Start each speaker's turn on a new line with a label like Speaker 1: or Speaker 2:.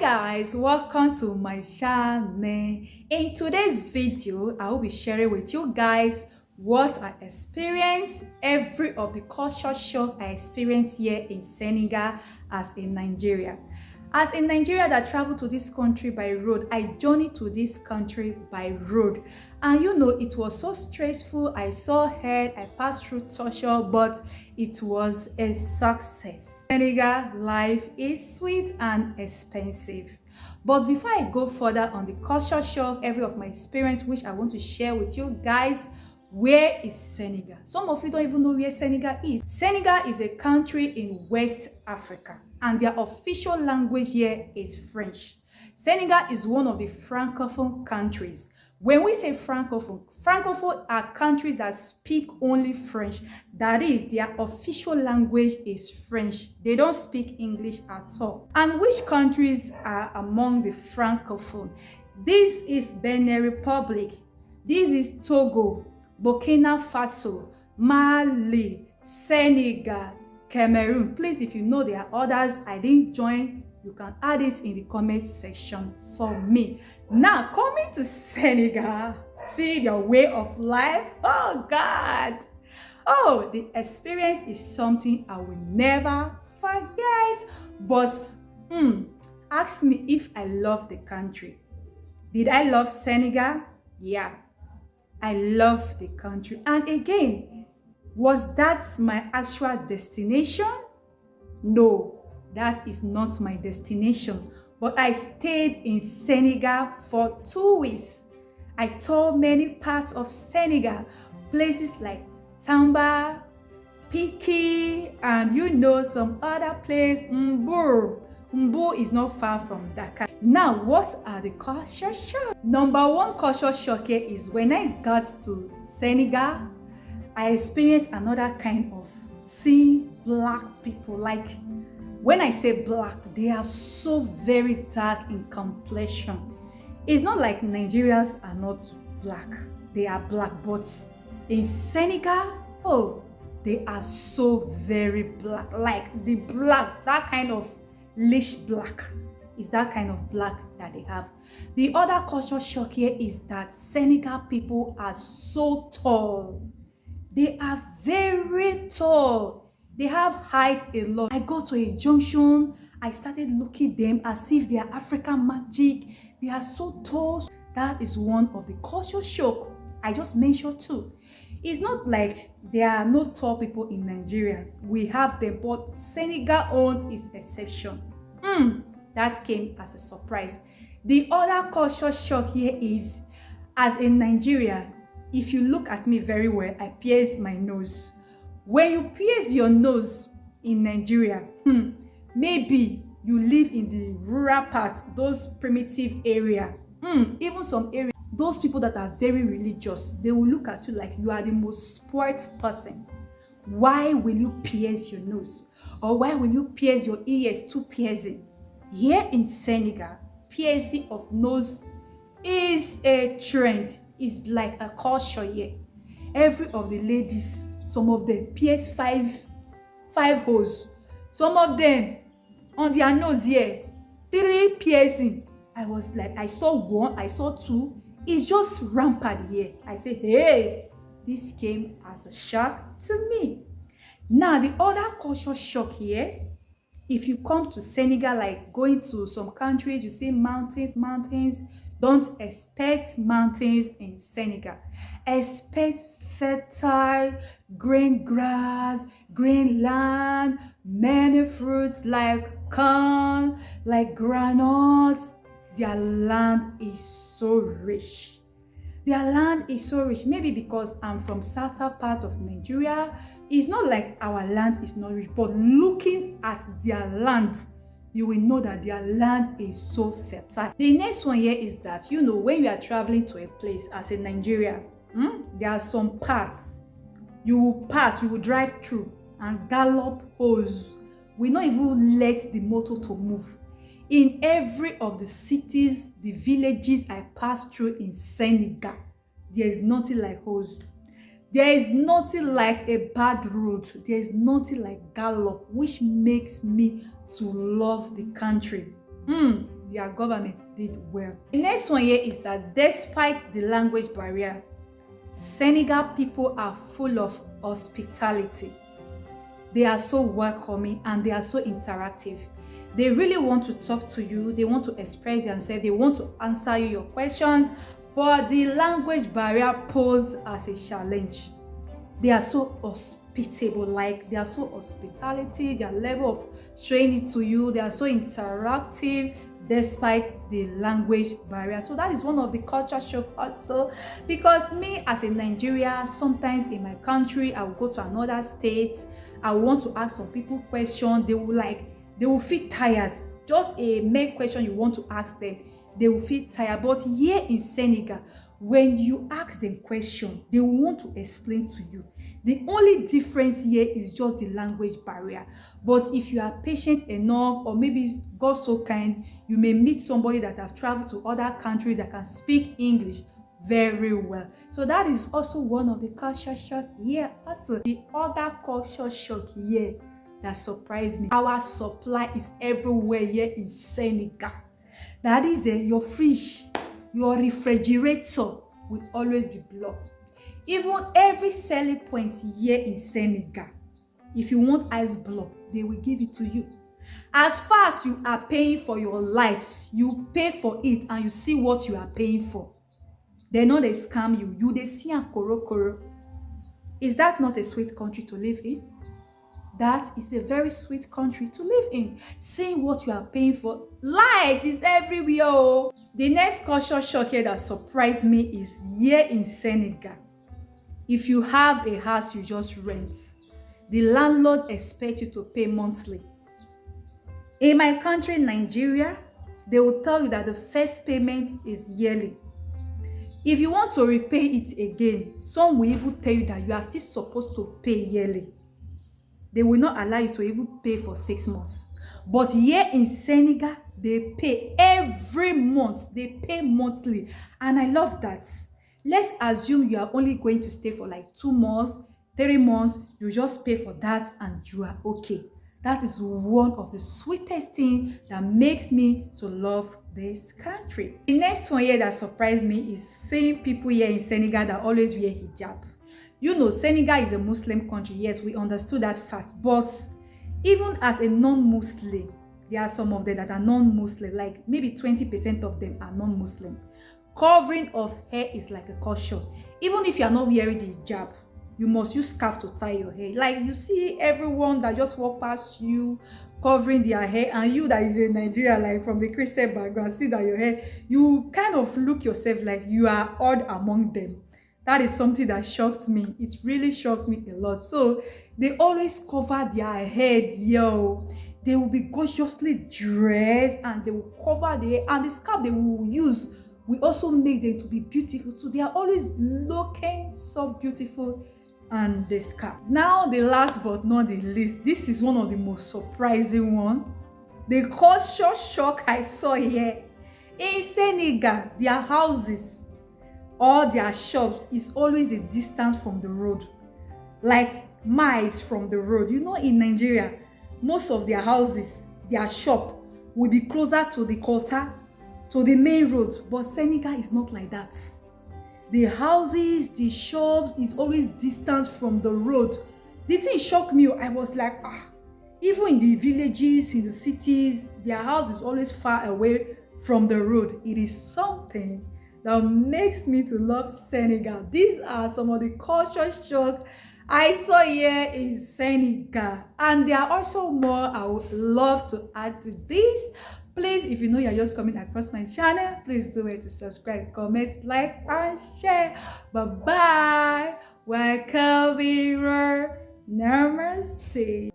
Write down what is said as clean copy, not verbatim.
Speaker 1: Guys, welcome to my channel. In today's video I will be sharing with you guys what I experienced, every of the culture shock I experienced here in Senegal as in Nigeria. As in Nigeria that traveled to this country by road, I journeyed to this country by road. And it was so stressful. I saw hell, I passed through torture, but it was a success. Senegal life is sweet and expensive. But before I go further on the culture shock, every of my experience, which I want to share with you guys, where is Senegal? Some of you don't even know where Senegal is. Senegal is a country in West Africa, and their official language here is French. Senegal is one of the francophone countries. When we say francophone are countries that speak only French. That is, their official language is French. They don't speak English at all. And which countries are among the francophone? This is Benin Republic. This is Togo, Burkina Faso, Mali, Senegal, Cameroon. Please, if you know there are others I didn't join, you can add it in the comment section for me. Now, coming to Senegal, see their way of life. Oh God! Oh, the experience is something I will never forget. But ask me if I love the country. Did I love Senegal? Yeah. I love the country. And again, was that my actual destination? No, that is not my destination. But I stayed in Senegal for 2 weeks. I toured many parts of Senegal, places like Tamba, Piki, and some other place, Mbour. Mbour is not far from Dakar. Now, what are the culture shocks? Number one culture shock here is when I got to Senegal, I experienced another kind of seeing black people. Like, when I say black, they are so very dark in complexion. It's not like Nigerians are not black. They are black, but in Senegal, oh, they are so very black. Like the black, that kind of leash black is that kind of black that they have. The other culture shock here is that Senegal people are so tall. They are very tall. They have height a lot. I go to a junction, I started looking at them as if they are African magic. They are so tall. That is one of the culture shock I just mentioned too. It's not like there are no tall people in Nigeria. We have them, but Senegal own is exception. That came as a surprise. The other culture shock here is, as in Nigeria, if you look at me very well, I pierce my nose. When you pierce your nose in Nigeria, maybe you live in the rural parts, those primitive area, even some areas, those people that are very religious, they will look at you like you are the most spoiled person. Why will you pierce your nose? Or why will you pierce your ears to piercing? Here in Senegal, piercing of nose is a trend. It's like a culture here. Every of the ladies, some of them pierce five holes. Some of them on their nose here, 3 piercing. I was like, I saw 1, I saw 2. It's just rampant here. I said, hey, this came as a shock to me. Now, the other culture shock here, if you come to Senegal, like going to some countries, you see mountains. Don't expect mountains in Senegal. Expect fertile, green grass, green land, many fruits like corn, like granules. Their land is so rich. Their land is so rich. Maybe because I'm from southern part of Nigeria, it's not like our land is not rich. But looking at their land, you will know that their land is so fertile. The next one here is that, when you are traveling to a place as in Nigeria, there are some paths you will pass, you will drive through, and gallop hose will not even let the motor to move. In every of the cities, the villages I passed through in Senegal, there is nothing like hose. There is nothing like a bad road. There is nothing like gallop, which makes me to love the country. their government did well. The next one here is that despite the language barrier, Senegal people are full of hospitality. They are so welcoming and they are so interactive. They really want to talk to you. They want to express themselves. They want to answer you your questions. But the language barrier poses as a challenge. They are so hospitable, like they are so hospitality. Their level of showing it to you, they are so interactive despite the language barrier. So that is one of the culture shock also, because me as a Nigerian, sometimes in my country, I will go to another state, I want to ask some people questions, they will feel tired. Just a mere question you want to ask them, they will feel tired. But here in Senegal, when you ask them question, they want to explain to you. The only difference here is just the language barrier. But if you are patient enough, or maybe God so kind, you may meet somebody that have traveled to other countries that can speak English very well. So that is also one of the culture shock here. Also, the other culture shock here that surprised me, our supply is everywhere here in Senegal. That is your fridge, your refrigerator will always be blocked. Even every selling point here in Senegal, if you want ice block, they will give it to you. As far as you are paying for your life, you pay for it and you see what you are paying for. They know they scam you. You they see a koro. Is that not a sweet country to live in? That is a very sweet country to live in. Seeing what you are paying for. Light is everywhere. The next culture shock here that surprised me is here in Senegal. If you have a house you just rent, the landlord expects you to pay monthly. In my country, Nigeria, they will tell you that the first payment is yearly. If you want to repay it again, some will even tell you that you are still supposed to pay yearly. They will not allow you to even pay for 6 months. But here in Senegal, they pay every month. They pay monthly. And I love that. Let's assume you are only going to stay for like 2 months, 3 months. You just pay for that and you are okay. That is one of the sweetest things that makes me to love this country. The next one here that surprised me is seeing people here in Senegal that always wear hijab. You know, Senegal is a Muslim country. Yes, we understood that fact. But even as a non-Muslim, there are some of them that are non-Muslim. Like maybe 20% of them are non-Muslim. Covering of hair is like a caution. Even if you are not wearing the hijab, you must use scarf to tie your hair. Like you see everyone that just walk past you covering their hair, and you that is in Nigeria, like from the Christian background, see that your hair, you kind of look yourself like you are odd among them. That is something that shocks me. It really shocked me a lot. So they always cover their head, yo. They will be gorgeously dressed and they will cover their hair, and the scarf they will use will also make them to be beautiful too. They are always looking so beautiful on the scarf. Now the last but not the least, this is one of the most surprising one. The culture shock I saw here. In Senegal, their houses or their shops is always a distance from the road, like miles from the road. You know, in Nigeria, most of their houses, their shop will be closer to the quarter, to the main road. But Senegal is not like that. The houses, the shops is always distance from the road. The thing shocked me. I was like, even in the villages, in the cities, their house is always far away from the road. It is something that makes me to love Senegal. These are some of the culture shock I saw here in Senegal, and there are also more I would love to add to this. Please, if you know you're just coming across my channel, please do it to subscribe, comment, like, and share. Bye-bye. Welcome, viewer. Namaste.